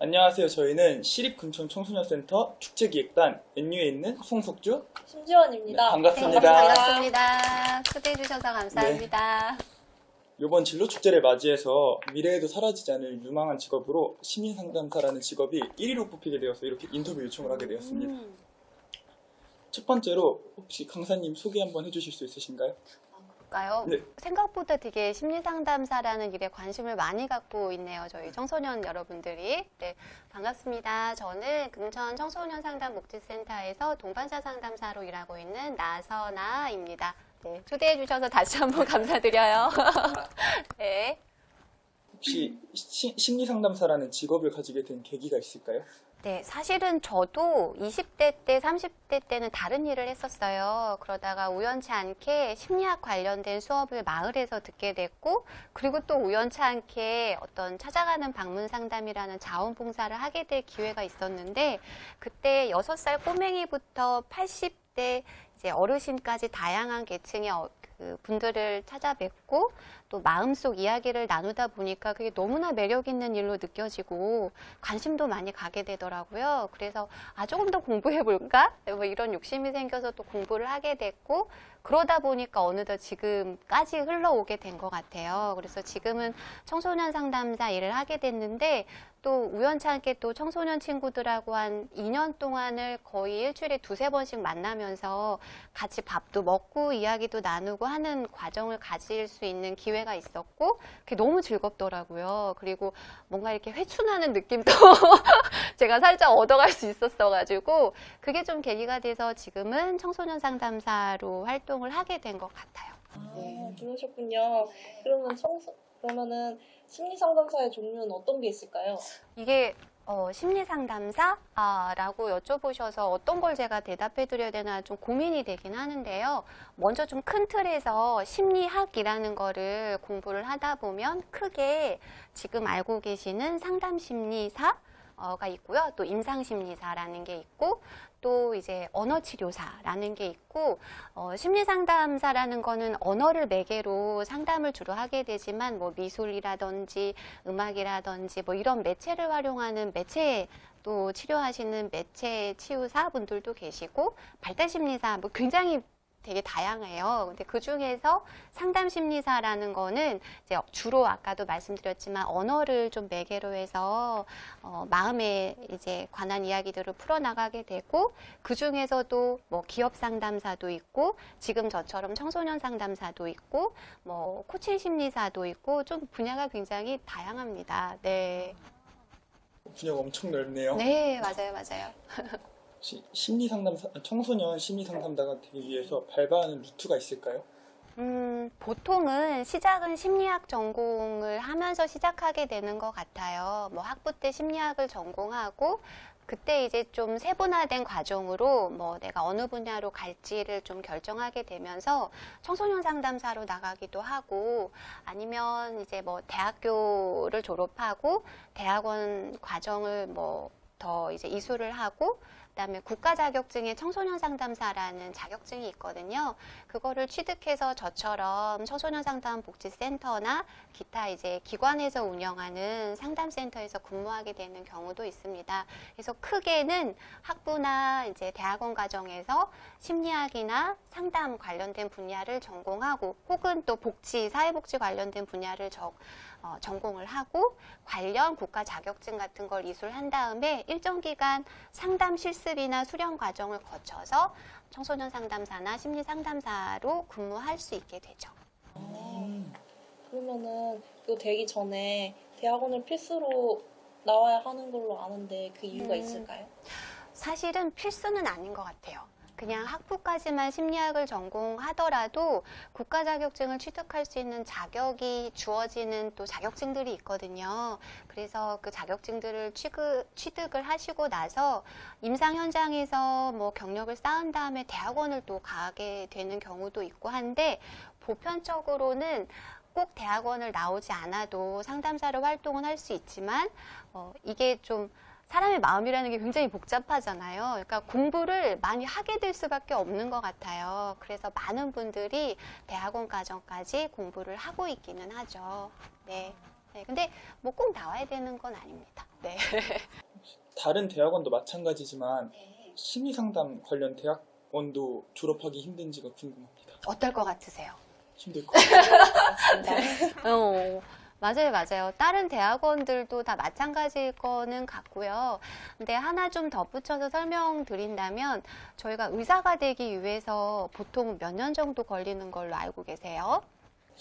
안녕하세요. 저희는 시립금천청소년센터 축제기획단 NU에 있는 송석주, 심지원입니다. 반갑습니다. 반갑습니다. 초대해 주셔서 감사합니다. 이번 진로 축제를 맞이해서 미래에도 사라지지 않을 유망한 직업으로 심리상담사라는 직업이 1위로 뽑히게 되어서 이렇게 인터뷰 요청을 하게 되었습니다. 첫 번째로 혹시 강사님 소개 한번 해주실 수 있으신가요? 볼까요? 네. 생각보다 되게 심리상담사라는 일에 관심을 많이 갖고 있네요. 저희 청소년 여러분들이. 네, 반갑습니다. 저는 금천 청소년 상담복지센터에서 동반자 상담사로 일하고 있는 나선아입니다. 네, 초대해 주셔서 다시 한번 감사드려요. 네. 혹시 심리상담사라는 직업을 가지게 된 계기가 있을까요? 네, 사실은 저도 20대 때, 30대 때는 다른 일을 했었어요. 그러다가 우연치 않게 심리학 관련된 수업을 마을에서 듣게 됐고, 그리고 또 우연치 않게 어떤 찾아가는 방문 상담이라는 자원봉사를 하게 될 기회가 있었는데, 그때 6살 꼬맹이부터 80대 이제 어르신까지 다양한 계층의 그 분들을 찾아뵙고 또 마음속 이야기를 나누다 보니까 그게 너무나 매력 있는 일로 느껴지고 관심도 많이 가게 되더라고요. 그래서 조금 더 공부해 볼까? 뭐 이런 욕심이 생겨서 또 공부를 하게 됐고 그러다 보니까 어느덧 지금까지 흘러오게 된 것 같아요. 그래서 지금은 청소년 상담사 일을 하게 됐는데 또 우연치 않게 또 청소년 친구들하고 한 2년 동안을 거의 일주일에 2~3번씩 만나면서 같이 밥도 먹고 이야기도 나누고 하는 과정을 가질 수 있는 기회가 있었고 그게 너무 즐겁더라고요. 그리고 뭔가 이렇게 회춘하는 느낌도 제가 살짝 얻어갈 수 있었어가지고 그게 좀 계기가 돼서 지금은 청소년 상담사로 활동을 하게 된 것 같아요. 그러셨군요. 그러면은 심리상담사의 종류는 어떤 게 있을까요? 이게 심리상담사라고 여쭤보셔서 어떤 걸 제가 대답해 드려야 되나 좀 고민이 되긴 하는데요. 먼저 좀 큰 틀에서 심리학이라는 거를 공부를 하다 보면 크게 지금 알고 계시는 상담심리사가 있고요. 또 임상심리사라는 게 있고 또 이제 언어치료사라는 게 있고 심리상담사라는 거는 언어를 매개로 상담을 주로 하게 되지만 뭐 미술이라든지 음악이라든지 뭐 이런 매체를 활용하는 매체 또 치료하시는 매체 치유사 분들도 계시고 발달심리사 뭐 굉장히 되게 다양해요. 근데 그 중에서 상담심리사라는 거는 이제 주로 아까도 말씀드렸지만 언어를 좀 매개로 해서 마음에 이제 관한 이야기들을 풀어나가게 되고 그 중에서도 뭐 기업 상담사도 있고 지금 저처럼 청소년 상담사도 있고 뭐 코칭 심리사도 있고 좀 분야가 굉장히 다양합니다. 네. 분야가 엄청 넓네요. 네, 맞아요. 청소년 심리상담사가 되기 위해서 밟아가는 루트가 있을까요? 보통은 시작은 심리학 전공을 하면서 시작하게 되는 것 같아요. 뭐 학부 때 심리학을 전공하고 그때 이제 좀 세분화된 과정으로 뭐 내가 어느 분야로 갈지를 좀 결정하게 되면서 청소년 상담사로 나가기도 하고 아니면 이제 뭐 대학교를 졸업하고 대학원 과정을 뭐 더 이제 이수를 하고 그다음에 국가 자격증의 청소년 상담사라는 자격증이 있거든요. 그거를 취득해서 저처럼 청소년 상담 복지센터나 기타 이제 기관에서 운영하는 상담센터에서 근무하게 되는 경우도 있습니다. 그래서 크게는 학부나 이제 대학원 과정에서 심리학이나 상담 관련된 분야를 전공하고 혹은 또 복지, 사회복지 관련된 분야를 전공을 하고 관련 국가 자격증 같은 걸 이수한 다음에 일정 기간 상담 실습이나 수련 과정을 거쳐서 청소년 상담사나 심리 상담사로 근무할 수 있게 되죠. 그러면은 이거 되기 전에 대학원을 필수로 나와야 하는 걸로 아는데 그 이유가 있을까요? 사실은 필수는 아닌 것 같아요. 그냥 학부까지만 심리학을 전공하더라도 국가 자격증을 취득할 수 있는 자격이 주어지는 또 자격증들이 있거든요. 그래서 그 자격증들을 취득을 하시고 나서 임상 현장에서 뭐 경력을 쌓은 다음에 대학원을 또 가게 되는 경우도 있고 한데 보편적으로는 꼭 대학원을 나오지 않아도 상담사로 활동은 할 수 있지만 이게 좀 사람의 마음이라는 게 굉장히 복잡하잖아요. 그러니까 공부를 많이 하게 될 수밖에 없는 것 같아요. 그래서 많은 분들이 대학원 과정까지 공부를 하고 있기는 하죠. 네. 근데 뭐 꼭 나와야 되는 건 아닙니다. 네. 다른 대학원도 마찬가지지만 심리상담 관련 대학원도 졸업하기 힘든지가 궁금합니다. 어떨 것 같으세요? 힘들 것 같아요. 어, 맞아요, 맞아요. 다른 대학원들도 다 마찬가지일 거는 같고요. 근데 하나 좀 덧붙여서 설명드린다면 저희가 의사가 되기 위해서 보통 몇 년 정도 걸리는 걸로 알고 계세요?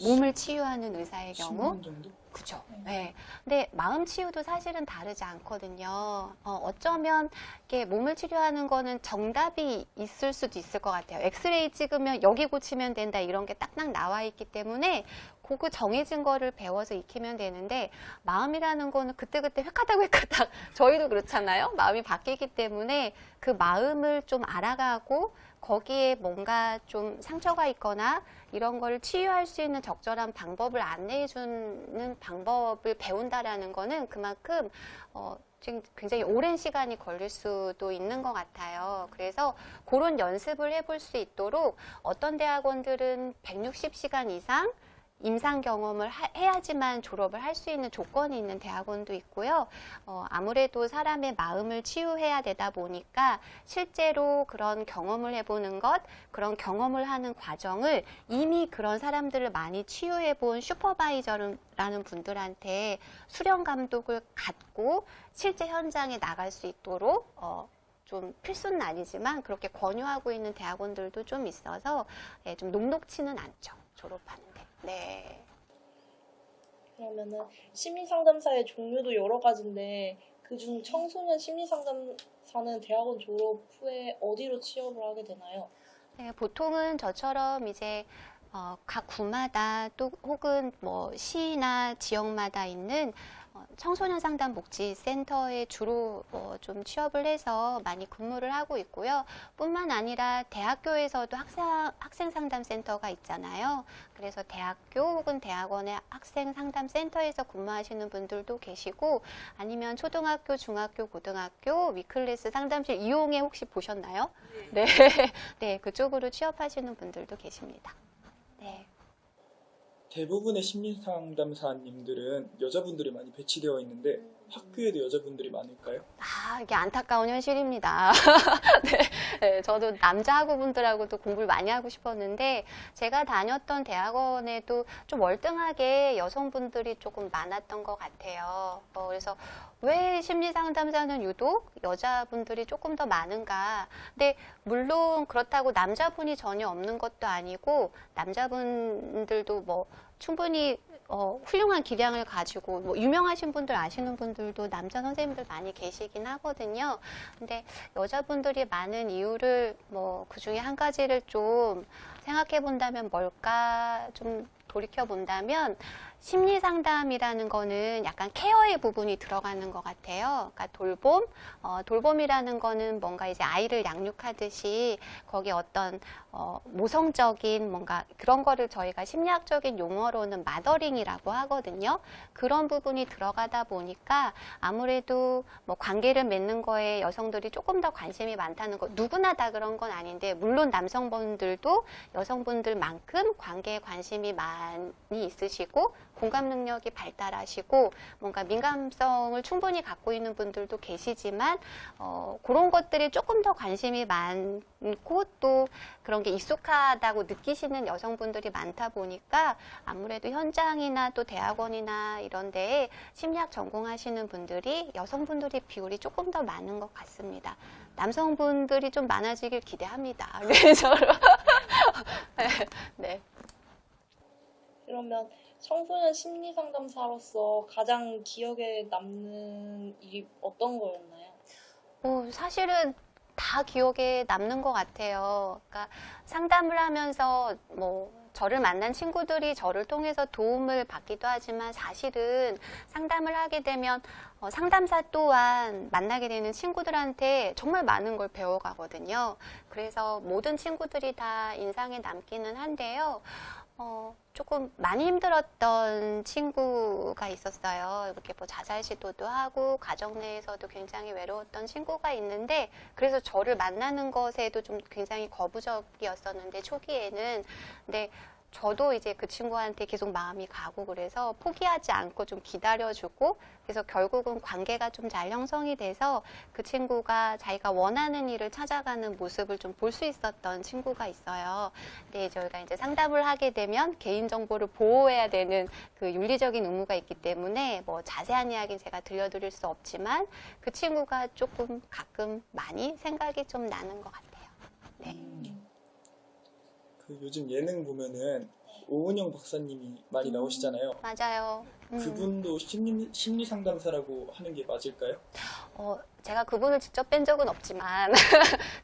몸을 치유하는 의사의 경우? 10년 정도? 그죠. 네. 근데 마음 치유도 사실은 다르지 않거든요. 어쩌면 이렇게 몸을 치료하는 거는 정답이 있을 수도 있을 것 같아요. 엑스레이 찍으면 여기 고치면 된다 이런 게 딱딱 나와 있기 때문에 그 정해진 거를 배워서 익히면 되는데 마음이라는 거는 그때그때 획하닥 저희도 그렇잖아요. 마음이 바뀌기 때문에 그 마음을 좀 알아가고 거기에 뭔가 좀 상처가 있거나 이런 걸 치유할 수 있는 적절한 방법을 안내해 주는 방법을 배운다라는 거는 그만큼 지금 굉장히 오랜 시간이 걸릴 수도 있는 것 같아요. 그래서 그런 연습을 해볼 수 있도록 어떤 대학원들은 160시간 이상 임상 경험을 해야지만 졸업을 할 수 있는 조건이 있는 대학원도 있고요. 아무래도 사람의 마음을 치유해야 되다 보니까 실제로 그런 경험을 해보는 것, 그런 경험을 하는 과정을 이미 그런 사람들을 많이 치유해본 슈퍼바이저라는 분들한테 수련 감독을 갖고 실제 현장에 나갈 수 있도록 좀 필수는 아니지만 그렇게 권유하고 있는 대학원들도 좀 있어서 좀 녹록치는 않죠. 졸업하는데. 네. 그러면은 심리상담사의 종류도 여러 가지인데 그중 청소년 심리상담사는 대학원 졸업 후에 어디로 취업을 하게 되나요? 네, 보통은 저처럼 이제 각 구마다 또 혹은 뭐 시나 지역마다 있는 청소년 상담 복지 센터에 주로 좀 취업을 해서 많이 근무를 하고 있고요. 뿐만 아니라 대학교에서도 학생 상담 센터가 있잖아요. 그래서 대학교 혹은 대학원의 학생 상담 센터에서 근무하시는 분들도 계시고 아니면 초등학교, 중학교, 고등학교 위클래스 상담실 이용해 혹시 보셨나요? 네. 네, 그쪽으로 취업하시는 분들도 계십니다. 네. 대부분의 심리상담사님들은 여자분들이 많이 배치되어 있는데 학교에도 여자분들이 많을까요? 이게 안타까운 현실입니다. 네, 저도 남자 학우분들하고도 공부를 많이 하고 싶었는데 제가 다녔던 대학원에도 좀 월등하게 여성분들이 조금 많았던 것 같아요. 그래서 왜 심리상담사는 유독 여자분들이 조금 더 많은가? 근데 물론 그렇다고 남자분이 전혀 없는 것도 아니고 남자분들도 뭐 충분히 훌륭한 기량을 가지고 뭐 유명하신 분들 아시는 분들도 남자 선생님들 많이 계시긴 하거든요. 근데 여자분들이 많은 이유를 뭐 그중에 한 가지를 좀 생각해 본다면 뭘까 좀 돌이켜 본다면 심리 상담이라는 거는 약간 케어의 부분이 들어가는 것 같아요. 그러니까 돌봄이라는 거는 뭔가 이제 아이를 양육하듯이 거기에 어떤 모성적인 뭔가 그런 거를 저희가 심리학적인 용어로는 마더링이라고 하거든요. 그런 부분이 들어가다 보니까 아무래도 뭐 관계를 맺는 거에 여성들이 조금 더 관심이 많다는 거 누구나 다 그런 건 아닌데 물론 남성분들도 여성분들만큼 관계에 관심이 많이 있으시고 공감 능력이 발달하시고 뭔가 민감성을 충분히 갖고 있는 분들도 계시지만 그런 것들이 조금 더 관심이 많고 또 그런 게 익숙하다고 느끼시는 여성분들이 많다 보니까 아무래도 현장이나 또 대학원이나 이런 데에 심리학 전공하시는 분들이 여성분들의 비율이 조금 더 많은 것 같습니다. 남성분들이 좀 많아지길 기대합니다. 그래서 네. 그러면 청소년 심리상담사로서 가장 기억에 남는 일이 어떤 거였나요? 사실은 다 기억에 남는 것 같아요. 그러니까 상담을 하면서 뭐 저를 만난 친구들이 저를 통해서 도움을 받기도 하지만 사실은 상담을 하게 되면 상담사 또한 만나게 되는 친구들한테 정말 많은 걸 배워가거든요. 그래서 모든 친구들이 다 인상에 남기는 한데요. 조금 많이 힘들었던 친구가 있었어요. 이렇게 뭐 자살 시도도 하고 가정 내에서도 굉장히 외로웠던 친구가 있는데 그래서 저를 만나는 것에도 좀 굉장히 거부적이었었는데 초기에는 근데 저도 이제 그 친구한테 계속 마음이 가고 그래서 포기하지 않고 좀 기다려주고 그래서 결국은 관계가 좀 잘 형성이 돼서 그 친구가 자기가 원하는 일을 찾아가는 모습을 좀 볼 수 있었던 친구가 있어요. 근데 저희가 이제 상담을 하게 되면 개인정보를 보호해야 되는 그 윤리적인 의무가 있기 때문에 뭐 자세한 이야기는 제가 들려드릴 수 없지만 그 친구가 조금 가끔 많이 생각이 좀 나는 것 같아요. 네. 그 요즘 예능 보면은 오은영 박사님이 많이 나오시잖아요. 맞아요. 그분도 심리 상담사라고 하는 게 맞을까요? 제가 그분을 직접 뵌 적은 없지만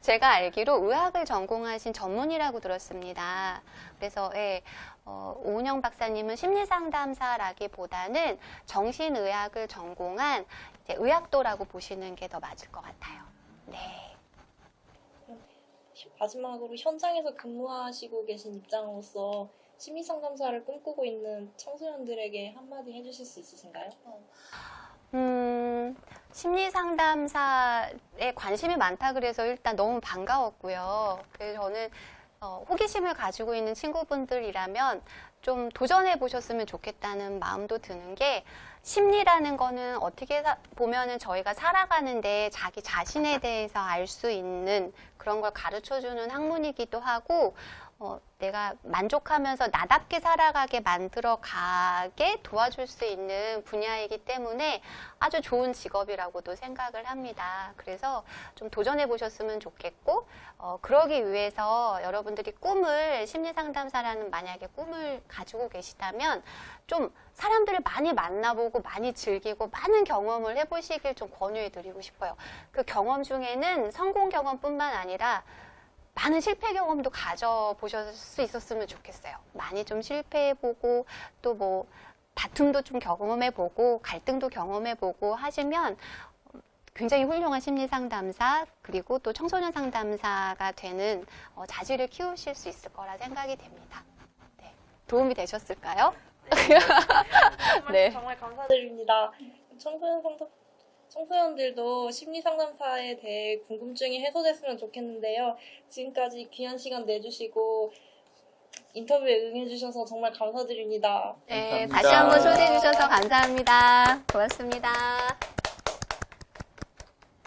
제가 알기로 의학을 전공하신 전문의라고 들었습니다. 그래서 예, 오은영 박사님은 심리상담사라기보다는 정신의학을 전공한 이제 의학도라고 보시는 게 더 맞을 것 같아요. 네. 마지막으로 현장에서 근무하시고 계신 입장으로서 심리 상담사를 꿈꾸고 있는 청소년들에게 한마디 해주실 수 있으신가요? 심리 상담사에 관심이 많다 그래서 일단 너무 반가웠고요. 그래서 저는 호기심을 가지고 있는 친구분들이라면 좀 도전해 보셨으면 좋겠다는 마음도 드는 게 심리라는 거는 어떻게 보면은 저희가 살아가는데 자기 자신에 대해서 알 수 있는 그런 걸 가르쳐주는 학문이기도 하고 내가 만족하면서 나답게 살아가게 만들어가게 도와줄 수 있는 분야이기 때문에 아주 좋은 직업이라고도 생각을 합니다. 그래서 좀 도전해 보셨으면 좋겠고 그러기 위해서 여러분들이 심리상담사라는 만약에 꿈을 가지고 계시다면 좀 사람들을 많이 만나보고 많이 즐기고 많은 경험을 해보시길 좀 권유해 드리고 싶어요. 그 경험 중에는 성공 경험뿐만 아니라 많은 실패 경험도 가져보실 수 있었으면 좋겠어요. 많이 좀 실패해보고 또 뭐 다툼도 좀 경험해보고 갈등도 경험해보고 하시면 굉장히 훌륭한 심리 상담사 그리고 또 청소년 상담사가 되는 자질을 키우실 수 있을 거라 생각이 됩니다. 네. 도움이 되셨을까요? 네. 정말 감사드립니다. 청소년들도 심리 상담사에 대해 궁금증이 해소됐으면 좋겠는데요. 지금까지 귀한 시간 내주시고 인터뷰에 응해주셔서 정말 감사드립니다. 네, 감사합니다. 다시 한번 초대해 주셔서 감사합니다. 고맙습니다.